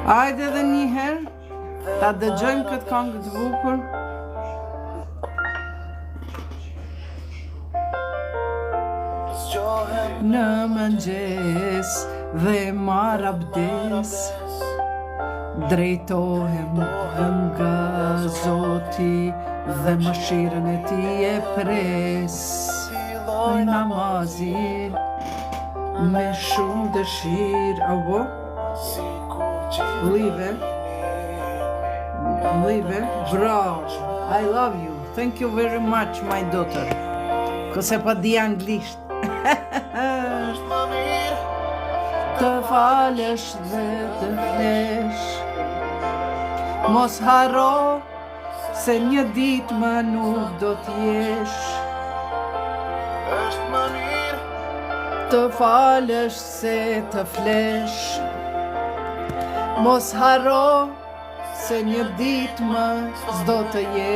Hajde edhe një herë, ta dëgjojmë këtë këngë të bukur. Në mëngjes dhe marr abdes, drejtohem nga Zoti dhe mëshirën e Tij e pres. Filloj namazin me shumë dëshirë. Apo? Live, bravo. I love you. Thank you very much, my daughter. Këse pa di anglisht. Të falësh dhe të flesh, mos haro se një ditë më nuk do t'jesh. Të falësh se të flesh, mos haro se një ditë më s'do të jesh.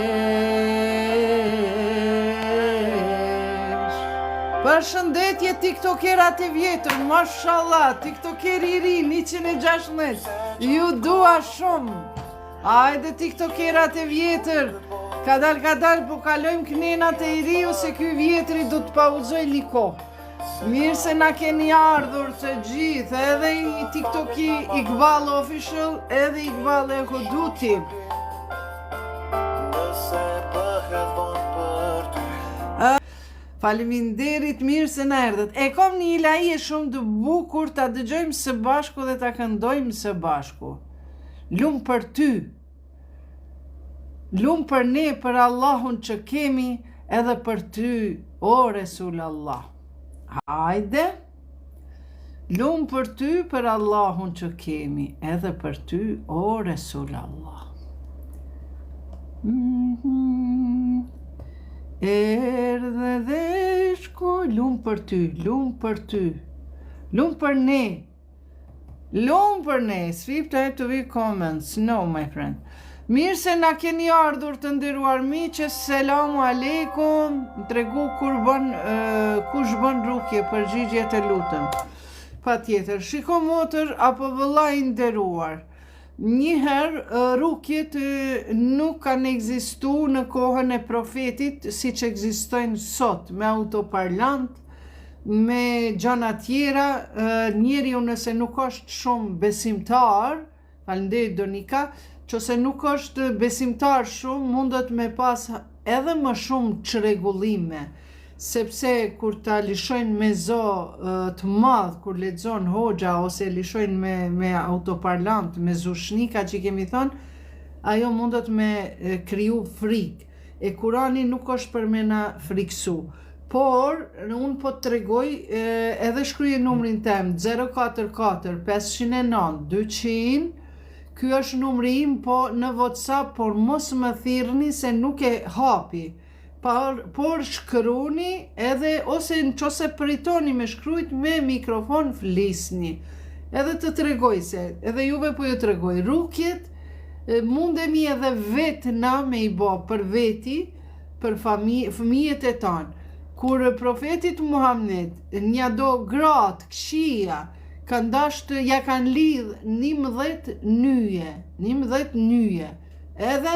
Përshëndetje tiktokerat e vjetër, mashallah, tiktoker i ri, 116, ju dua shumë. Hajde tiktokerat e vjetër, kadal, po kalojmë knenat e i riu se ky vjetri do të pauzoj liko. Mirë se na keni ardhur të gjithë, edhe i TikToki Iqbal Official, edhe Iqbal e Huduti. Faleminderit, mirë se na erdhët. E kom një ilaje shumë të bukur, ta dëgjojmë së bashku dhe ta këndojmë së bashku. Lumë për ty, lumë për ne, për Allahun që kemi, edhe për ty, o Resul Allah. Hajde, lumë për ty, për Allahun që kemi, edhe për ty, o Resul Allah. Erdhe dhe shko, lumë për ty, lumë për ty, lumë për ne, lumë për ne, sweep to be comments, no my friend. Mirë se na keni ardhur të nderuar miqë, selamu aleikum, më tregu kush bën rukje, përgjigjet e lutëm. Pa tjetër, shiko motër apo vëllai i nderuar, njëherë rukjet nuk kanë ekzistu në kohën e profetit, si që ekzistojnë sot, me autoparlant, me gjana tjera, njeriu nëse nuk është shumë besimtar, falenderit Donika, qëse nuk është besimtar shumë, mundet me pas edhe më shumë çrregullime, sepse kur ta lishojnë me zo të madh, kur lexon hoxha ose lishojnë me autoparlant, me zushnika që kemi thonë, ajo mundet me kriju frikë. E Kurani nuk është për me na friksu. Por, unë po të tregoj, edhe shkryje numrin tem, 044 509 200, ky është numri im, po në WhatsApp, por mos më thirrni se nuk e hapi. Por shkruni edhe, ose në qose pritoni me shkrujt me mikrofon flisni. Edhe të tregoj se, edhe juve po ju tregoj, rukjet mundemi edhe vetë na me i bo për veti, për fëmijët e tanë. Kur profetit Muhammed nja do gratë, këshia, kanë dashtë, ja kanë lidh 11 nyje, edhe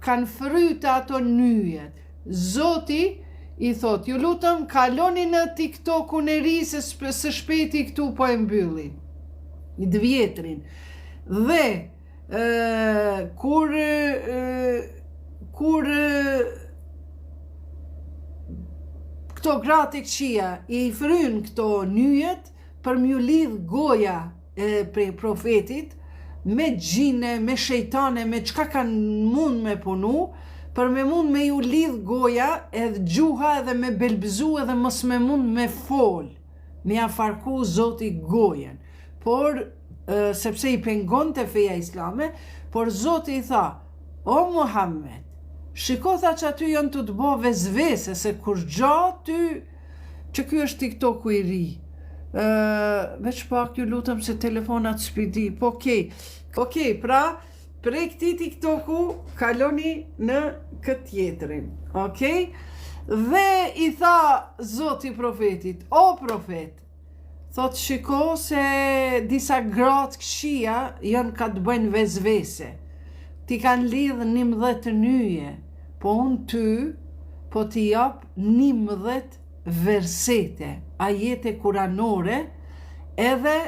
kanë frytë ato nyjet. Zoti i thot, ju lutëm, kaloni në TikTokun e ri, se së shpeti këtu po e mbylli, i 2 vjetrin. Dhe, kur këto gratë e këqia i fryn këto nyjet, për mju lidh goja prej profetit, me gjine, me shejtane, me qka kanë mund me punu, për me mund me ju lidh goja, edhe gjuha, edhe me belbëzu, edhe mos me mund me fol, me afarku Zoti gojen. Por, sepse i pengon të feja islame, por Zoti i tha, o Muhammed, shiko tha që aty janë të të bo vezvese, se kur gjatë ty, që kjo është TikToku i ri, veç pak ju lutëm se telefonat s'pidi, po okej, pra prej këti TikToku kaloni në këtë tjetërin, okej? Dhe i tha Zoti profetit, o profet, thot shiko se disa gratë këshia janë ka të bëjnë vezvese. Ti kanë lidhë 11 nyje, po unë ty po t'i jap 11 versete, ajete kuranore, edhe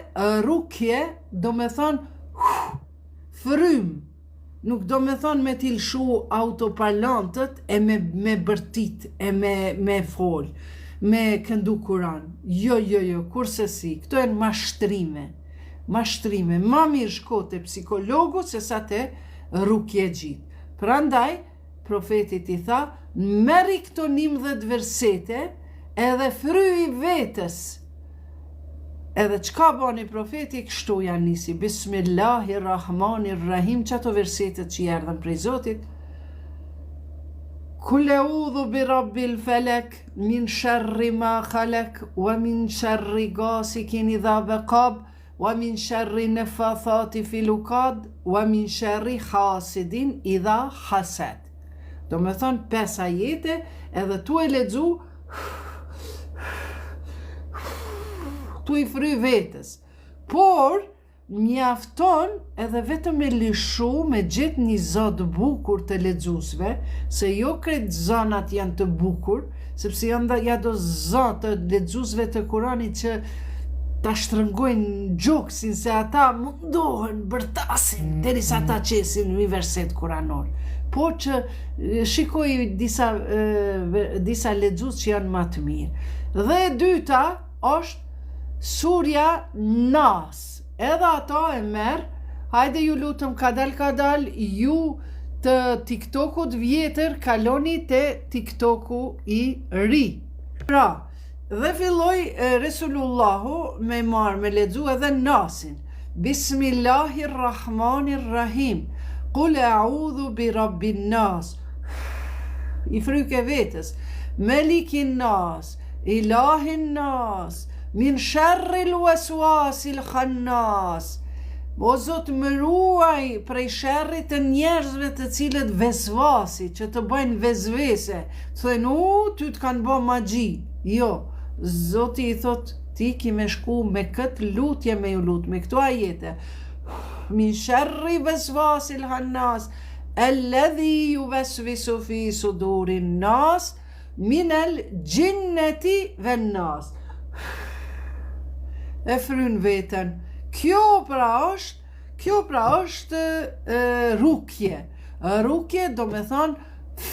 rukje do me thonë frym, nuk do me thonë me t'ilshu autoparlantët e me bërtit, e me fol, me këndu kuran. Jo, kurse si, këto e në mashtrime, ma mirë shko të psikologu se sa të rukje gjitë. Prandaj, profetit i tha, meri këto 11 versete edhe fry vetës. Edhe qka bani profeti kështu janë nisi, Bismillahirrahmanirrahim, që ato versetet që jerdhen prej Zotit. Kul eudhu bi rabbil felek, min sharri ma khalek, wa min sharri gasikin idha waqab, wa min sharri nefathati fil uqad, wa min sharri hasidin idha hasad. Do me thonë 5 ajete, edhe tu e lexu tu i fry vetës, por mjafton edhe vetëm e lishu me gjithë një zot bukur të lexuesve, se jo kretë zonat janë të bukur, sepse janë ja do zot të lexuesve të Kuranit që ta shtrëngojnë gjoksin se ata mundohen, bërtasin, derisa ta qesin një verset kuranor. Po që shikoj disa lexues që janë më të mirë. Dhe e dyta është Surja Nas, edhe ato e merë, hajde ju lutëm kadal, ju të TikTokut vjetër, kaloni të TikToku i ri. Pra, dhe filloj Resulullahu me marë, me lexu edhe Nasin. Bismillahirrahmanirrahim, Qul a'udhu bi rabbin nas, i fryke vetës, Melikin nas, Ilahin nas, min sharril waswasil khannas. O Zot, më ruaj prej sherrit të njerëzve të cilët vesvasi, që të bëjnë vezvese, thënë ty të kanë bë magji. Jo, Zoti i thot, ti ki me shku me këtë lutje me ju lut, me këto ajete. Min sharri waswasil khannas, alladhi yuvaswisu fi sudurin nas, min al jinnati wan nas. E fryn veten. Kjo pra është rukje. Rukje do me thonë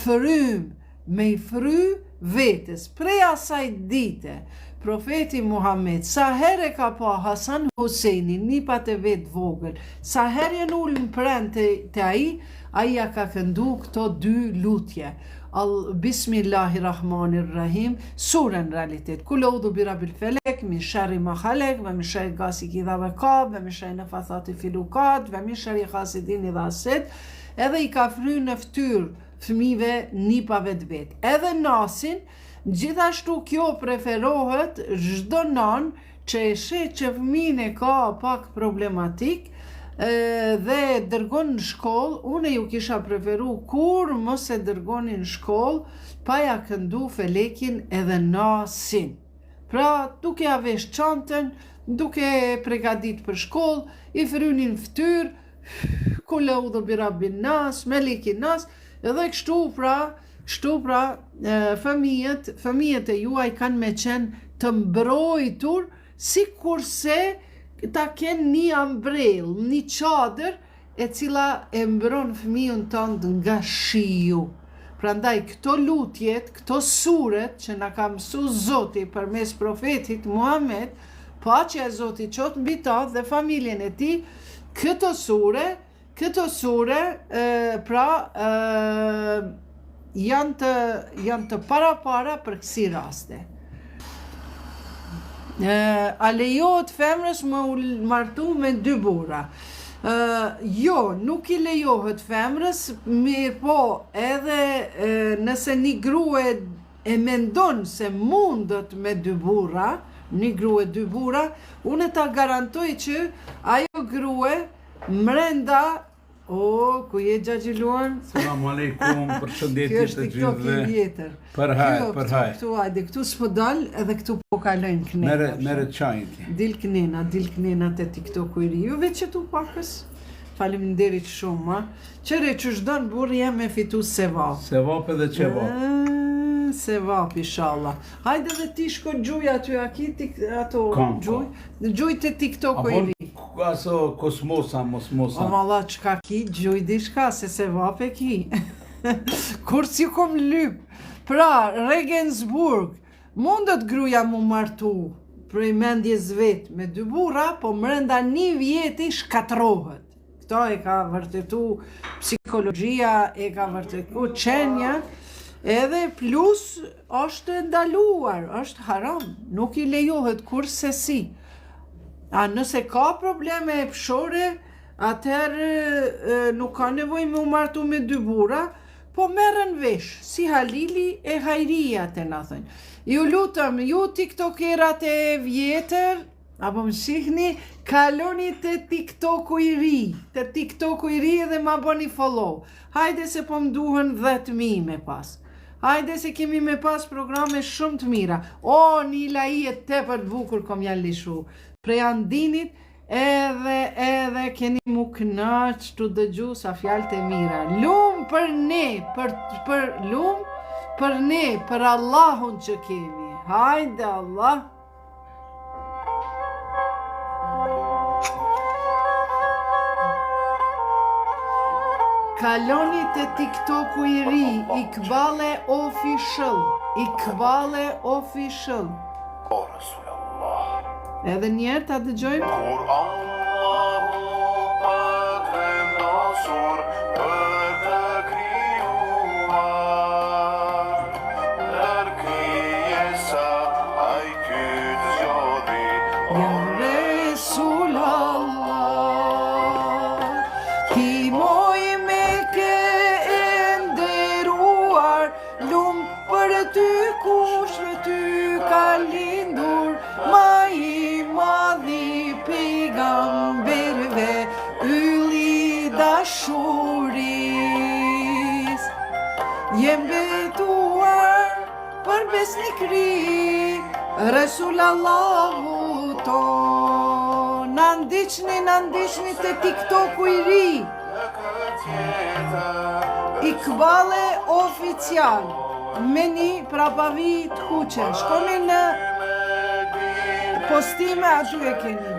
frym, me i fry vetës. Prej asaj dite, profeti Muhammed, sa herë ka pa Hasan Huseinin, nipat e vetë vogël, sa herë jenë ullën prend të aja ka këndu këto 2 lutje. Bismillahirrahmanirrahim, surën realitet. Kul eudhu bi rabbil felek, min sharri ma khalek, ve min sharri gasik idha waqab, ve min sharri nefathati fil uqad, ve min sharri hasidin idha hasad. Edhe i ka fry në fytyrë fëmijëve nipave të vet. Edhe Nasin, gjithashtu kjo preferohet çdo nan që e sheh që fëmijën e ka pak problematik, dhe dërgon në shkollë, unë ju kisha preferu kur mos e dërgonin në shkollë, pa ja këndu felekin edhe Nasin. Pra, duke ja vesh çantën, duke pregadit për shkollë, i frynin fytyrë, Kul eudhu bi rabbin nas, Melikin nas, edhe kështu pra fëmijët e juaj kanë me qenë të mbrojtur, si kurse ta kenë një ambrell, një çadër e cila e mbron fëmijën tënd nga shiu. Prandaj këto lutjet, këto suret që na ka mësu Zoti përmes profetit Muhammed, paqja e Zotit qoftë mbi ta dhe familjen e tij, këto sure janë të para për kësi raste. A lejohet femrës më martu me 2 burra? Jo, nuk i lejohet femrës, mirë po edhe nëse një grua e mendon se mundet me 2 burra, një grua 2 burra, unë ta garantoj që ajo grua mrenda O, ku je Xhaxhiluan? Selam aleikum, përshëndetje të gjithëve. Vjetër. Përhaj. Këtu, hajde, këtu s'po dal, edhe këtu po kalojnë knena. Merë çajin ti. Dil knena te TikToku I ri. Juve që tu pakës. Faleminderit shumë, ma. Qëre që shdon burri jam me fitu sevap. Sevap edhe qevap. Sevap, inshallah. Hajde dhe ti shko gjuj aty, a ki ato gjuj? Gjuj te TikToku I ri. Aso kosmosa, mosmosa. O malla, qka ki, gjuj diçka, se sevap e ki. Kur si kom lyp. Pra, Regensburg, mundet gruja mu martu prej mendjes vet me 2 burra, po mrenda 1 vjeti shkatrohet. Këto e ka vërtetu psikologjia, e ka vërtetu qenja, edhe plus është ndaluar, është haram, nuk I lejohet kurse si. A nëse ka probleme pshore, atëherë nuk ka nevoj me u martu me 2 burra, po merren vesh, si Halili e Hajria të na thënë. Ju lutëm, ju tiktokerat e vjetër, apo më shihni, kaloni të TikToku I ri, të TikToku I ri edhe ma bëni follow. Hajde se po më duhen 10.000 me pas. Hajde se kemi me pas programe shumë të mira. O, Nila I e tepër bukur kom janë lishu. Prej Andinit, edhe keni mu knaq të dëgju sa fjalët e mira. Lumë për ne, për lumë për ne, për Allahun që kemi. Hajde Allah. Kaloni të TikToku I ri, Iqbale Official. Iqbale Official. O Rasulallah. Edhe njerë ta dëgjojmë. Kur Allahu pat vendosur për të krijuar, ndër krijesa ai ky zgjodhi. Ja Resul Allah, ti moj me ke nderuar, lumë për ty kush me ty ka lindur, ma I madhi pejgamberve, ylli dashuris. Jem betuar për besnikri, Resul Allahu ton. Në ndiqni të TikToku I ri, Iqbale Oficial, me një prapavi të kuqe. Shkoni në postime aty e keni.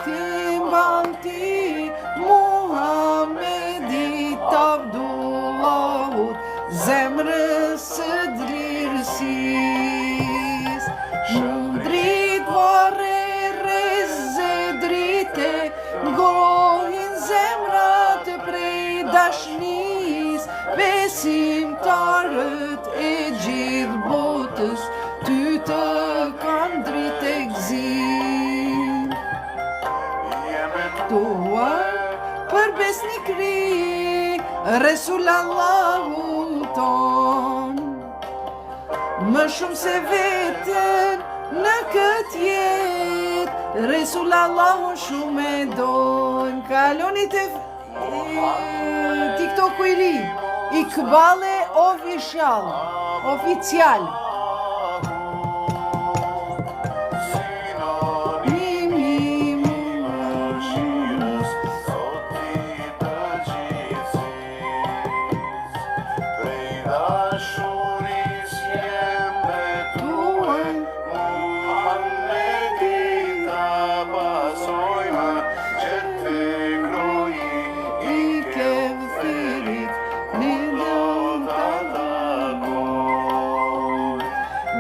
Ti mban ti Muhamedit Abdullahut, zemrës së drirësis. Mundrit vare reze drite, ngohin zemrat prej dashnis, besimtarët e gjithë botës, ty të kanë dritë e gzim. Tuar për besnikri, Resul Allahu ton. Më shumë se vetën në këtë jetë, Resul Allahu shumë e dojnë. Kaloni të TikToku I ri, Iqbale Official. Dashuris jem betuar, Muhammedit ta pasojmë, që të kroji I kevëthirit, një dëm të takon.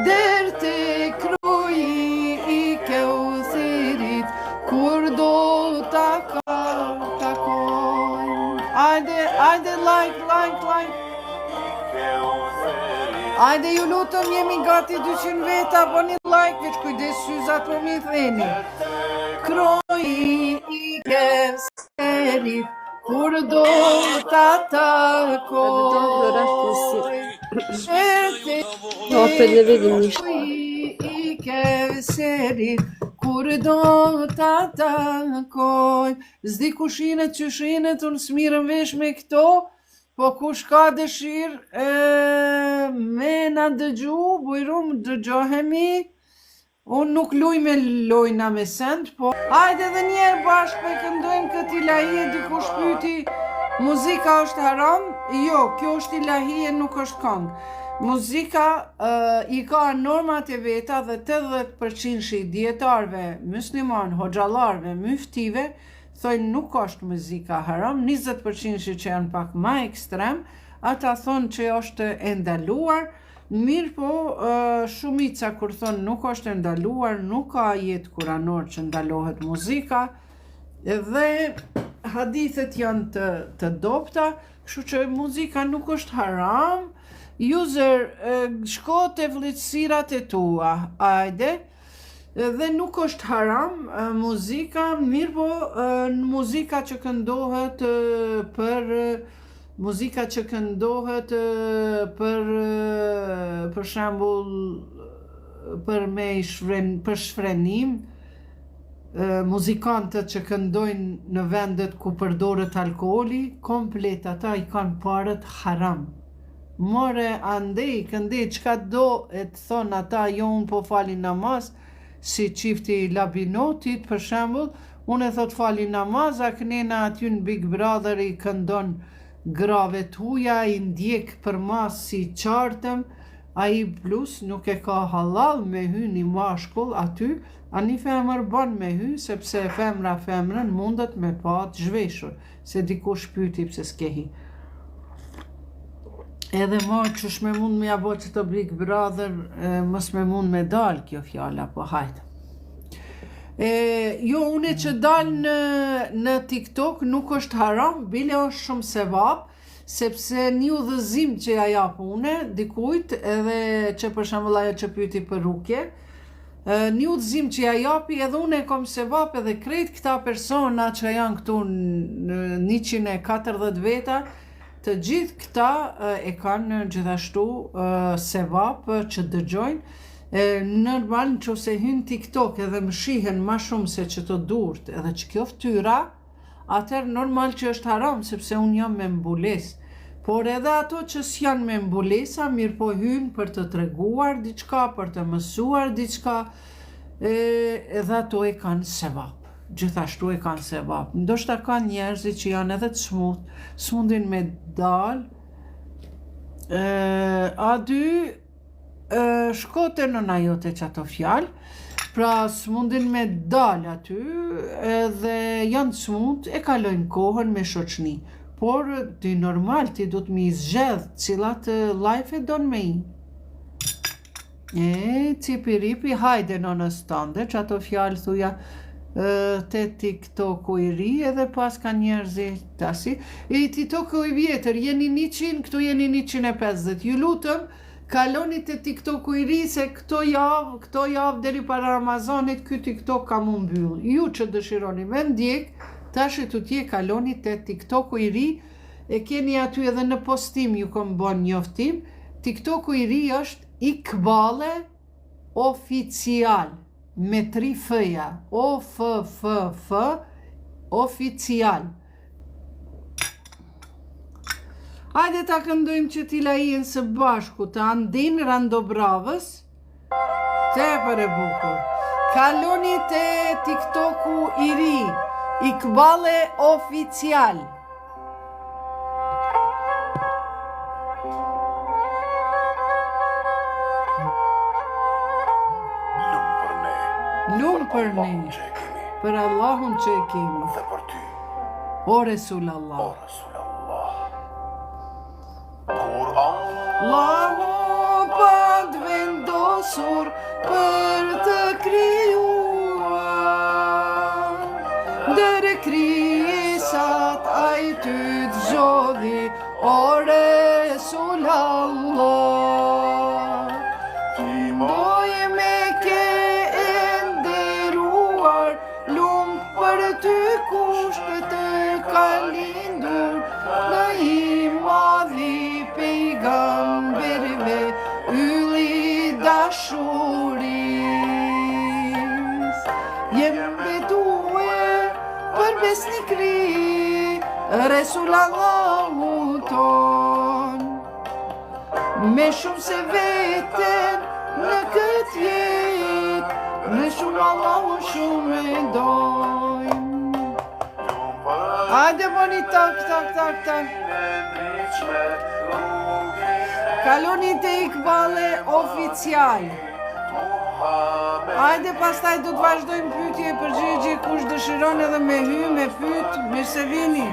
Der të kroji I kevëthirit, kur do takon. Ajde, like. Ajde ju lutëm, jemi gati 200 veta, po një like, veç kujdes syzat po mi theni. Kroji I kevëthirit, kur do ta takoj. No, për në vedin I kevëthirit, kur do ta takoj. Zdi kushinet qyshinet, unë s'mirën vesh me këto, po kush ka dëshirë me na dëgju, bujrum dëgjohemi. Unë nuk luj me lojna me send, po hajde dhe njerë bashkë pe këndojmë këti lahije, dikush pyeti, muzika është haram? Jo, kjo është ilahije, nuk është këngë. Muzika i ka normat e veta dhe 80% i dietarëve musliman, hoxhallarëve, myftive thonë nuk është muzika haram, 20% që janë pak më ekstrem, ata thonë që është e ndaluar. Mirë po, shumica kur thonë nuk është e ndaluar, nuk ka ajet kuranor që ndalohet muzika, dhe hadithet janë të dobta, kështu që muzika nuk është haram. User, shko te vlerësirat e tua, ajde, dhe nuk është haram muzika, mirë po muzika që këndohet për shembull për shfrenim, muzikantët që këndojnë në vendet ku përdoret alkooli, komplet ata i kanë parët haram. More andej, këndej, qka do e të thonë ata, jo unë po fali namaz, si qifti Labinotit, për shembull, unë e thot fali namaz, a kënena aty në Big Brother i këndon grave t'huja, i ndjek për mas si qartëm, a i plus nuk e ka halal me hy një mashkull aty, a një femër ban me hy, sepse femrën mundet me pa të zhveshur, se dikush pyeti pse s'kehi. Edhe ma qësh me mund me jabo që të Big Brother, mës me mund me dal kjo fjalla, po hajtë. Jo, une që dal në TikTok nuk është haram, bile është shumë sevap, sepse një udhëzim që ja jap une, dikujt, edhe që për shembull ajo që pyeti për rukje, një udhëzim që ja japi edhe une kom sevap edhe krejt këta persona që janë këtu në 140 veta, të gjithë këta e kanë gjithashtu sevap që dëgjojnë. Normal nëse hyn TikTok edhe më shihen ma shumë se që të durt edhe që kjo ftyra, atëherë normal që është haram, sepse unë jam me mbules. Por edhe ato që s'janë me mbulesa, mirë po hyn për të treguar diçka, për të mësuar diçka, edhe ato e kanë sevap. Gjithashtu e kanë sevap. Ndoshta kanë njerëzit që janë edhe të smut, s'mundin me dal. A2 shkote në najote që ato fjalë, pra s'mundin me dal aty, edhe janë smut, e kalojnë kohën me shoqni. Por ti normal, ti du të mi zgjedh cilat life e don me i. Cipi ripi, hajde në stande, që ato fjalë thuja, te TikToku i ri edhe pas ka njerëzit tasi. TikToku i vjetër, jeni 100, këtu jeni 150. Ju lutëm, kaloni te TikToku i ri se këto javë deri para Ramazanit, ky TikTok ka mu mbyll. Ju që dëshironi me ndjek, tash të tje kaloni te TikToku i ri, e keni aty edhe në postim ju kom bon njoftim. TikToku i ri është Ikbale Oficial, me 3 f-ja, OFFF Oficial. Hajde ta këndojmë që tila ien së bashku, të Andin Randobravës, te për e bukur. Kaloni te TikToku i ri, Ikbale Oficial. Lumë për ne, për Allahun që e kemi, Dhe për ty, o Resul Allah. o Rasul Allah. Kur Allahu pat vendosur për të krijuar, ndër krijesat ai ty të zgjodhi, o Resul Allah. Doje me ke enderuar, lumë për ty kushtet të ka lindur, në i madhi pejgamberive, ylli dashuris. Resul Allahu ton. Me shumë se veten në këtë jetë, me shumë Allahu shumë e dojnë. Hajde boni tak. Kaloni te Ikbale oficial. Hajde pastaj do të vazhdojmë pyetje e përgjigje, kush dëshiron edhe me hy, me pyet, mirë se vini.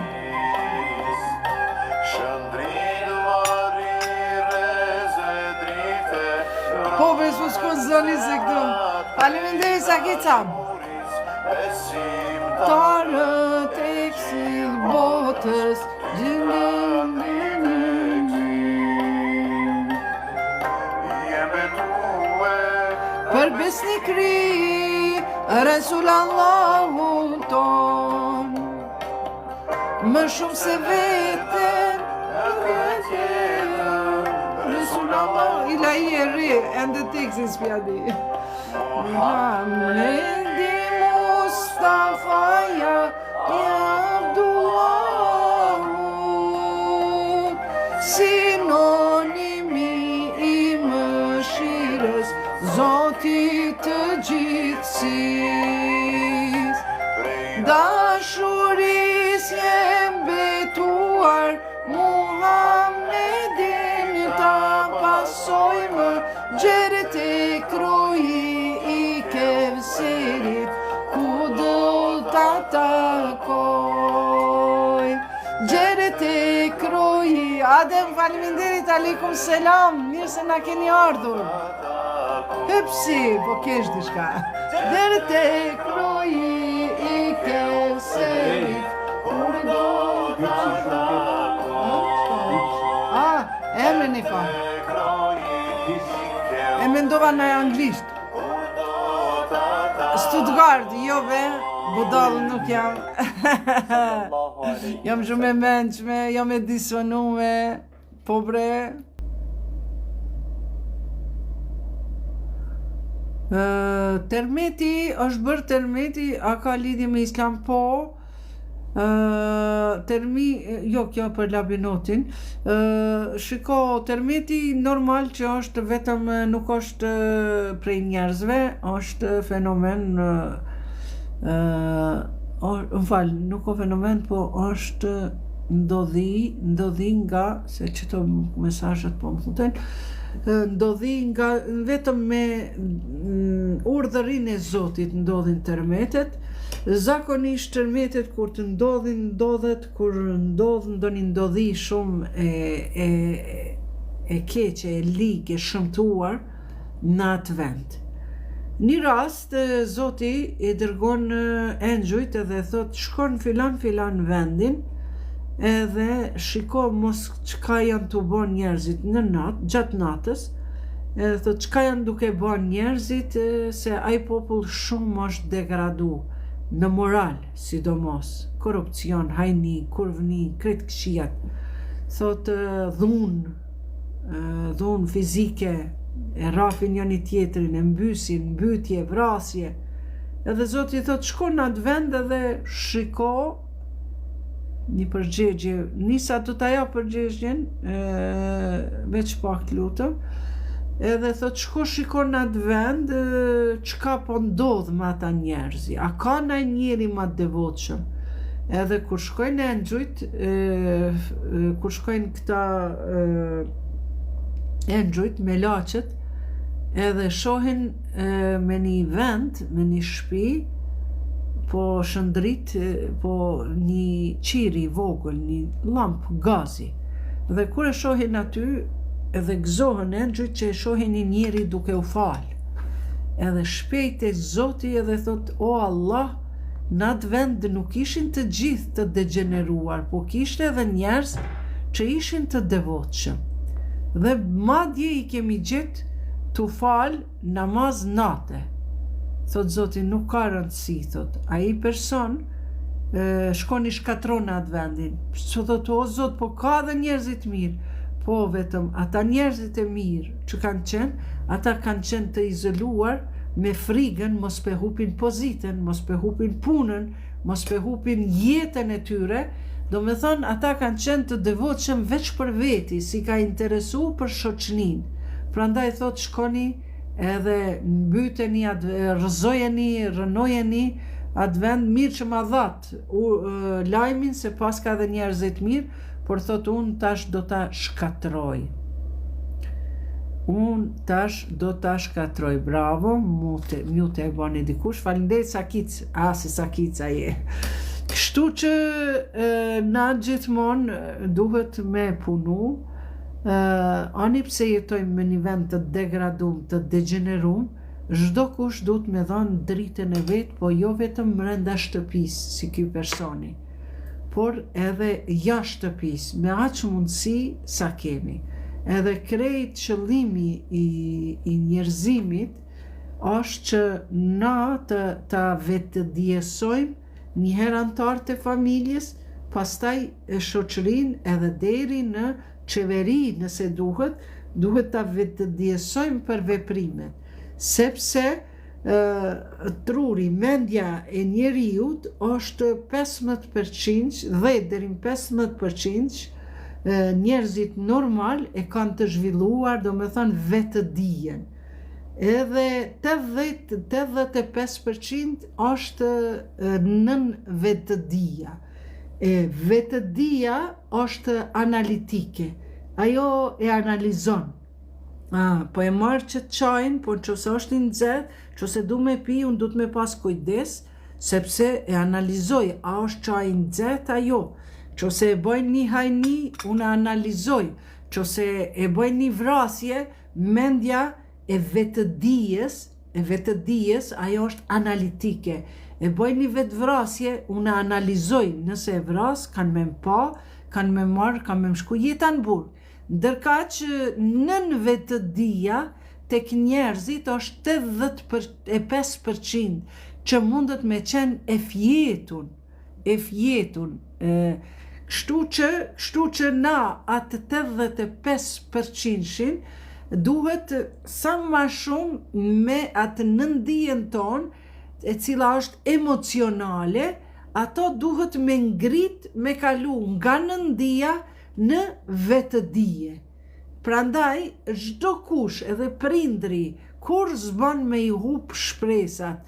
Po besu s'ko zoni se këtu. Faleminderit sa kicam. Tarët e kësil botës, për besnikri, Resul Allahu ton. Më shumë se veten, Resul Allahu ilahi e ri, ende teksin s'pjadi. Muhammedi Mustafaja, ja Abdullahu, sinonimi i mëshirës, Zoti të gjithësis. Dashuris jem betuar, Muhammedin ta pasojmë, gjeret e kroji i Kevserit, ku do ta takoj. Gjeret e kroji, Adem faleminderit, aleikum selam, mirë se na keni ardhur. Hepsi, po kesh diçka. Gjeret e kroji i Kevserit, kur do ta emrin e ka. E mendova në anglisht. Stuttgart, jo be, budall nuk jam. Jam shumë e mençme, jam e disponume, po bre. Termeti është bërë termeti, a ka lidhje me islam? Po. Termi, jo kjo për labinotin. Shiko, termeti normal që është vetëm, nuk është prej njerëzve, është fenomen, nuk o fenomen, po është ndodhi nga, se qëto mesazhet po më thuten, ndodhi nga vetëm me urdhërinë e Zotit ndodhin termetet. Zakonisht termetet kur të ndodhet kur ndodhi ndodhi shumë e keqe, e ligë, e shëmtuar në atë vend. Një rast, Zoti i dërgon engjujt edhe thot shkon filan vendin, edhe shiko mos çka janë të bën njerëzit në natë, gjatë natës, edhe thot çka janë duke bën njerëzit, se ai popull shumë është degradu në moral, sidomos, korrupsion, hajni, kurvni, krejt këqijat. Thot dhunë fizike, e rrafin njëri tjetrin, e mbysin, mbytje, vrasje. Edhe Zoti thot shko në atë vend edhe shiko një përgjigje, nisa të ta jap përgjigjen, veç pak të lutem. Edhe thot shko shiko në atë vend çka po ndodh me ata njerëz, a ka ndaj njeri më të devotshëm. Edhe kur shkojnë engjujt, kur shkojnë këta engjujt me laçet, edhe shohin me një vend, me një shtëpi, po shëndrit, po një qiri vogël, një lamp gazi. Dhe kur e shohin aty, edhe gëzohen engjujt që e shohin një njeri duke u fal. Edhe shpejt e Zoti edhe thot, o Allah, në atë vend nuk ishin të gjithë të degeneruar, po kishte edhe njerëz që ishin të devotshëm. Dhe madje i kemi gjetë të fal namaz nate. Thot Zoti, nuk ka rëndësi, thot. Ai person shkon i shkatron atë vendin. Që thot, o Zot, po ka dhe njerëzit mirë. Po vetëm ata njerëzit e mirë që kanë qenë, ata kanë qenë të izoluar me frigën, mos pe hupin pozitën, mos pe hupin punën, mos pe hupin jetën e tyre, Do me thonë, ata kanë qenë të devotshëm veç për veti, si ka interesu për shoqnin. Prandaj thot shkoni edhe mbyteni, rëzojeni, rënojeni atë vend, mirë që ma dhatë lajmin se pas ka dhe njerëzit mirë, por thot unë tash do ta shkatroj. Unë tash do ta shkatroj. Bravo, mjute e bani dikush, falinderit Sakic, si Sakica je. Kështu që na gjithmonë duhet me punu, ani pse jetojmë me një vend të degradum, të degenerum, çdo kush duhet me dhënë dritën e vet, po jo vetëm brenda shtëpisë si ky personi, por edhe jashtë shtëpisë, me aq mundësi sa kemi. Edhe krejt qëllimi i njerëzimit është që na ta vetëdjesojmë njëherë antarët e familjes, pastaj e shoqërinë edhe deri në qeveri, nëse duhet ta vetëdjesojmë për veprimet, sepse truri, mendja e njeriut është 15%, 10 deri në 15% njerëzit normal e kanë të zhvilluar, do me thënë vetëdijen. Edhe 85% është nën vetëdija. Vetëdija është analitike, ajo e analizon. Po e marrë që të qajnë, po nëse është i nxehtë, nëse du me pi, unë du të me pas kujdes, sepse e analizoj, a është qaj i nxehtë ajo. Nëse e bëjnë një hajni, unë analizoj. Nëse e bëjnë një vrasje, mendja e vetëdijes, ajo është analitike. E bëjnë një vetvrasje, unë analizoj. Nëse e vras, kanë me mpa, kanë me marrë, kanë me mshku jeta në burg. Ndërka që nën vetëdija, tek njerëzit është 85% që mundet me qenë e fjetun. Kështu që na atë 85% duhet sa ma shumë me atë nëndijen tonë, e cila është emocionale, ato duhet me ngrit, me kalu nga nëndija në vetëdije. Prandaj, çdo kush, edhe prindri, kur zban me i hup shpresat,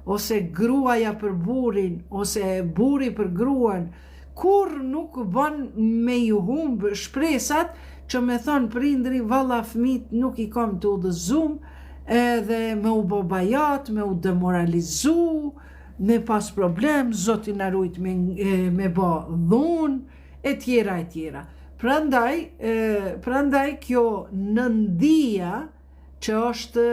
ose gruaja për burin, ose buri për gruan, kur nuk bën me i humb shpresat, që me thonë prindri, valla fëmit nuk i kam të udhëzum, edhe me u bobajat, me u demoralizu, me pas problem, Zoti na rujt me bë dhun, e tjera. Prandaj kjo nëndia, që është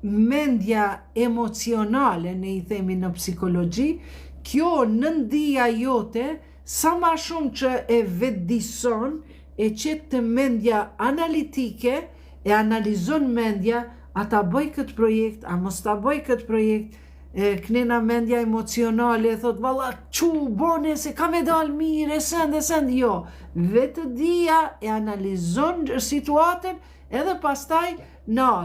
mendja emocionale, ne i themi në psikologji, kjo nëndia jote, sa ma shumë që e vetëdison, e qetë të mendja analitike, e analizon mendja, a ta bëj këtë projekt, a mos ta bëj këtë projekt, knena mendja emocionale, thot, valla, bone, se ka me dal mirë, send, jo. Vetëdia e analizon situatën, edhe pastaj,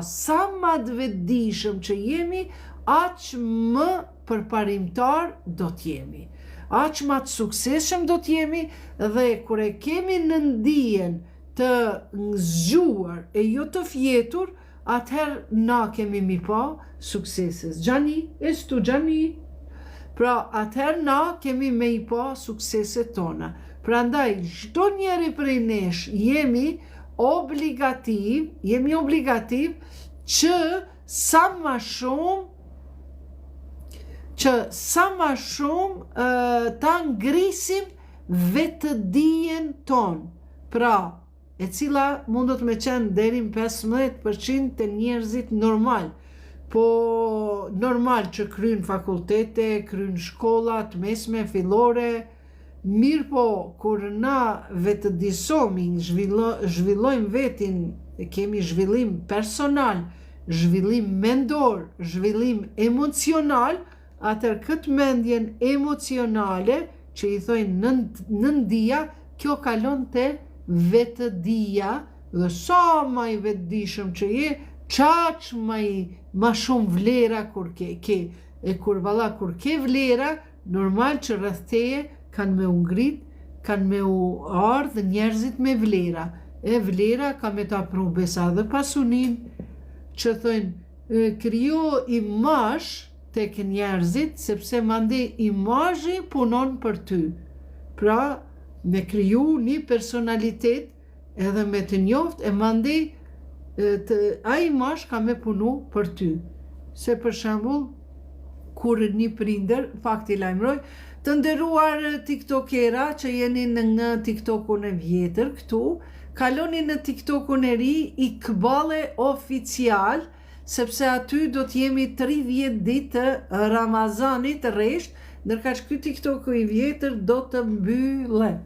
sa ma të vetëdijshëm që jemi, aq më përparimtar do t'jemi. Aq ma të sukseshëm do t'jemi, dhe kur e kemi nëndijen të zgjuar e jo të fjetur, atëherë na kemi mi pa sukseses. Gjani, Pra, atëherë na kemi me i pa sukseset tona. Prandaj, çdo njeri prej nesh jemi obligativ që sa ma shumë ta ngrisim vetëdijen tonë. Pra, e cila mundot me qenë deri në 15% të njerëzit normal. Po normal që krynë fakultete, krynë shkollat, mesme, fillore, mirë po, kur na vetëdisomi, zhvillojmë vetin, kemi zhvillim personal, zhvillim mendor, zhvillim emocional, atër këtë mendjen emocionale, që i thojnë nëndia, kjo kalon të vetëdija, dhe sa ma i vetëdijshëm që je, qaq ma shumë vlera kur ke. E kur ke vlera, normal që rreth teje kanë me ungrit kanë me u ardhë njerëzit me vlera. E vlera ka me ta pru besa dhe pasunin që thënë kryo imazh tek njerëzit, sepse mande imazhi punon për ty. Pra, me kryu një personalitet edhe me të njoft e mande a imazh ka me punu për ty. Se për shembull, kur një prindër, fakti lajmëroj, të nderuar tiktokera që jeni në tiktokun e vjetër këtu, kaloni në tiktokun e ri Iqbale Oficial, sepse aty do t'jemi 30 ditë të Ramazanit rresht, ndërka që ky tiktoku i vjetër do të mbyllet.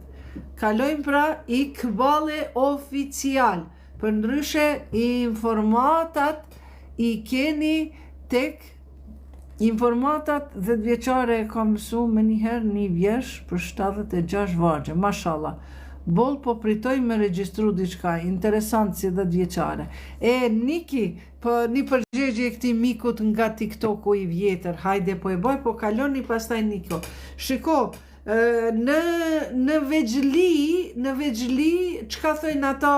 Kalojmë pra Iqbale Oficial, për ndryshe informatat i keni tek informatat 10 vjeçare e kam mësu me njëherë një vjesh për 76 vargje, mashallah. Bol po pritoj me regjistru diçka, interesant si 10 vjeçare. Niki, një përgjegje e këti mikut nga TikToku i vjetër, hajde po e boj, po kaloni pastaj Niko. Shiko, në veçli, çka thojnë ata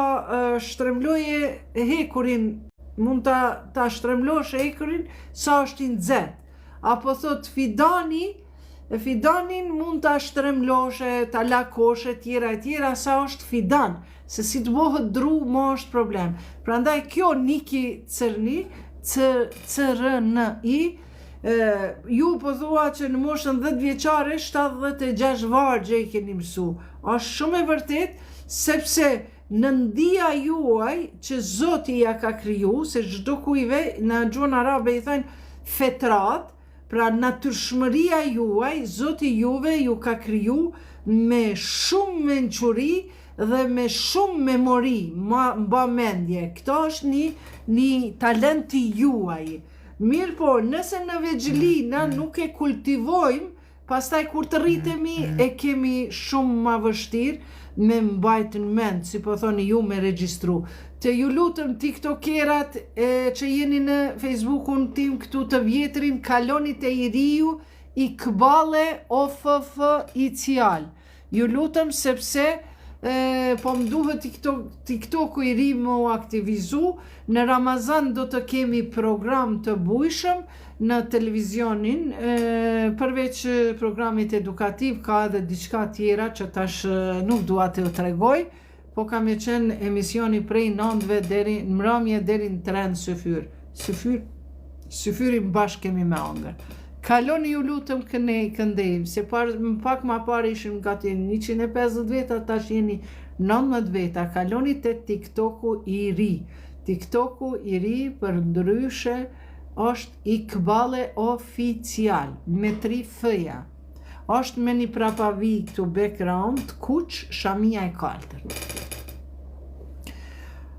shtremloje hekurin, mund ta shtremlosh hekurin sa është i nxehtë. Apo thot fidanin mund ta shtremloshe, ta lakoshe, tjera, sa është fidan, se si të bëhet dru, mo është problem. Prandaj kjo Niki Cërni, CRNI, ju po thua që në moshën 10 vjeçare 76 vargje i keni mësu. Është shumë e vërtet, sepse në ndia juaj që Zoti ja ka kriju, se çdo kujve në gjuhën arabe i thënë fetrat, pra natyrshmëria juaj, Zoti juve ju ka kriju me shumë mençuri dhe me shumë memori, mba mendje. Këto është një talent i juaj. Mirë po, nëse në veçli na nuk e kultivojmë, pastaj kur të rritemi e kemi shumë ma vështirë me mbajtë në mend, si po thoni ju me regjistru. Të ju lutëm tiktokerat që jeni në Facebookun tim këtu të vjetrin, kaloni te i riu Iqbale Oficial. Ju lutëm sepse po më duhet TikToku i ri më aktivizu. Në Ramazan do të kemi program të bujshëm në televizionin, përveç programit edukativ ka edhe diçka tjera që tash nuk dua të tregoj, po ka me qenë emisioni prej 9-ve deri në mramje deri në 3 në syfyrin bashkë kemi me ëngër. Kaloni ju lutëm këndejmë, se pak ma parë ishim gati 150 veta, tash jeni 19 veta. Kaloni te TikToku i ri. TikToku i ri për ndryshe është Iqbale Oficial, me 3 f-ja. Është me një prapavi këtu background, kuq, shamia e kaltër.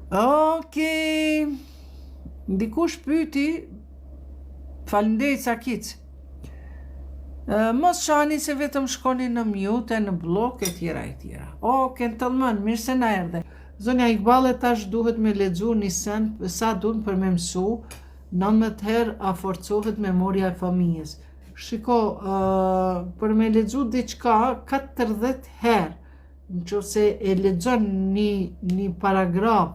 Okej. Dikush pyeti, faleminderit Sakic. Mos shani se vetëm shkoni në mute, në blok e tjera. Këntëllmën, mirë se na erdhe. Zonja Iqbale tash duhet me lexu një sen, sa duhet për me mësu, 19 herë a forcohet memoria e familjes. Shiko, për me lexu diçka 40 herë, nëse e lexon një paragraf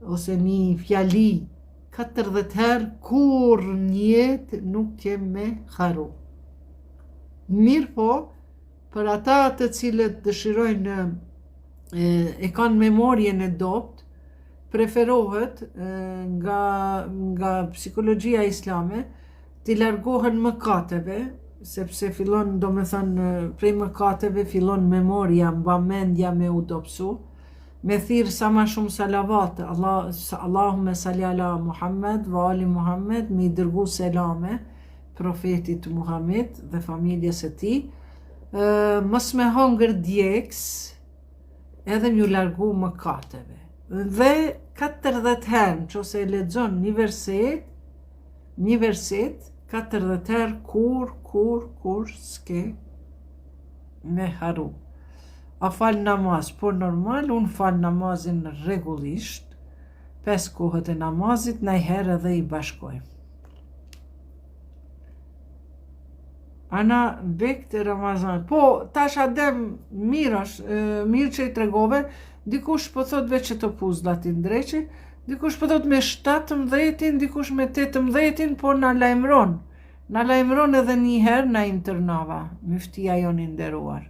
ose një fjali 40 herë, kur njetë nuk kem me haru. Mirë po, për ata të cilët dëshirojnë e kanë memorien e dopt, preferohet nga psikologjia islame t'i largohen mëkateve, sepse fillon, do me thënë, prej mëkateve fillon memoria, mba mendja me u dopsu, me thirë sa ma shumë salavat, Allahumme salli ala Muhammed, va ali Muhammed, me i dërgu selame profetit Muhammed dhe familjes e ti, mos me hongër djeks, edhe m'ju largu mëkateve. Dhe 40 herë, që se lexon një verset, 40 herë kur s'ke me haru. A fal namaz, por normal, unë fal namazin rregullisht, 5 kohët e namazit, najherë edhe i bashkojmë. Ana bek të Ramazan. Po, tash adem mirë është, mirë që i tregove, dikush po thot veç që të puzdat i ndreqi, dikush po thot me 17, dikush me 18, po na lajmëron. Na lajmëron edhe një herë na internava, myftia jon i nderuar.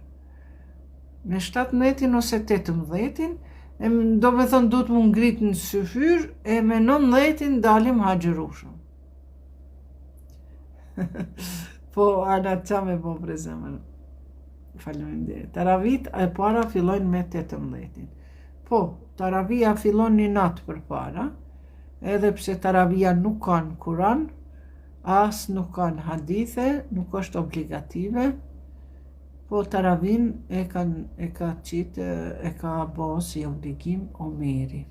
Me 17 ose 18, do me thonë du të më ngrit në syfyr, e me 19 dalim haxhërushëm. Po, ana qa me po për zemër. Faleminderit. Taravit e para fillojnë me 18. Po, taravia fillon një natë për para, edhe pse taravia nuk kanë Kuran, as nuk kanë hadithe, nuk është obligative, po taravin e ka bo si obligim Omeri.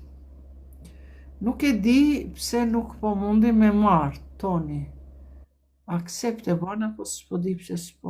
Nuk e di pse nuk po mundi me marë, Toni. Aksept e bona, po s'po di pse s'po